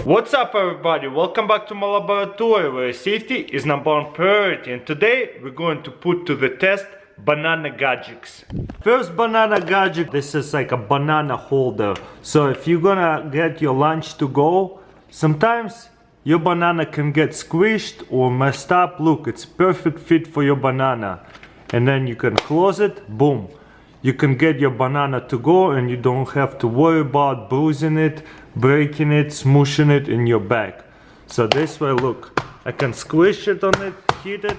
What's up everybody, welcome back to my laboratory where safety is number one priority, and today we're going to put to the test banana gadgets. First banana gadget, this is like a banana holder. So if you're gonna get your lunch to go, sometimes your banana can get squished or messed up. Look, it's perfect fit for your banana. And then you can close it, boom. You can get your banana to go and you don't have to worry about bruising it, breaking it, smooshing it in your bag. So this way, look, I can squish it on it, heat it.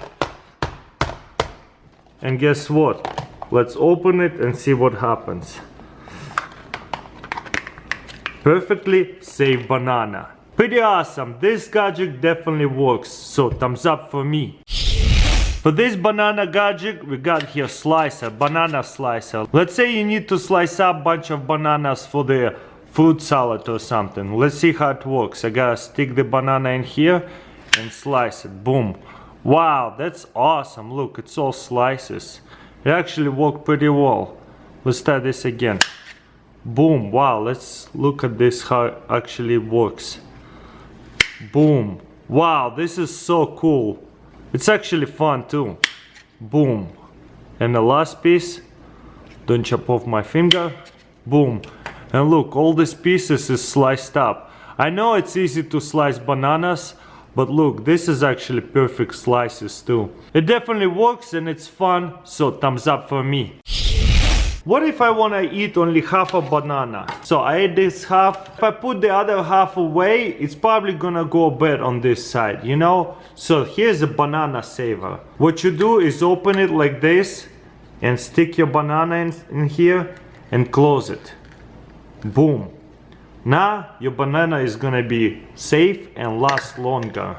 And guess what? Let's open it and see what happens. Perfectly safe banana. Pretty awesome. This gadget definitely works. So thumbs up for me. For this banana gadget, we got here slicer, banana slicer. Let's say you need to slice up a bunch of bananas for the fruit salad or something. Let's see how it works. I gotta stick the banana in here and slice it. Boom. Wow, that's awesome. Look, it's all slices. It actually worked pretty well. Let's try this again. Boom. Wow, let's look at this, how it actually works. Boom. Wow, this is so cool. It's actually fun too. Boom. And the last piece, don't chop off my finger. Boom. And look, all these pieces is sliced up. I know it's easy to slice bananas, but look, this is actually perfect slices too. It definitely works and it's fun, so thumbs up for me. What if I want to eat only half a banana? So I ate this half. If I put the other half away, it's probably gonna go bad on this side, you know? So here's a banana saver. What you do is open it like this and stick your banana in here and close it. Boom. Now your banana is gonna be safe and last longer.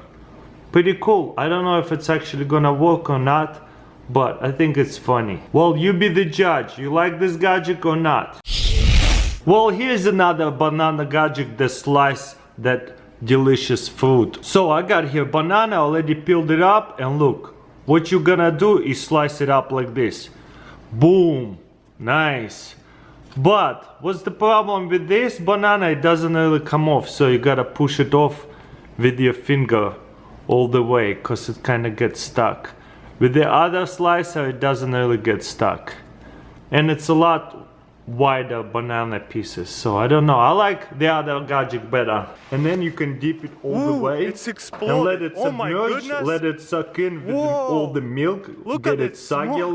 Pretty cool. I don't know if it's actually gonna work or not, but I think it's funny. Well, you be the judge. You like this gadget or not? Well, here's another banana gadget that slices that delicious fruit. So I got here banana, already peeled it up, and look, what you're gonna do is slice it up like this. Boom. Nice. But what's the problem with this banana? It doesn't really come off, so you gotta push it off with your finger all the way, because it kind of gets stuck. With the other slicer, it doesn't really get stuck. And it's a lot wider banana pieces, so I don't know. I like the other gadget better. And then you can dip it all the way. It's exploded. And let it Oh my submerge, goodness. let it suck in with all the milk. Look get at it it soggy a small. little.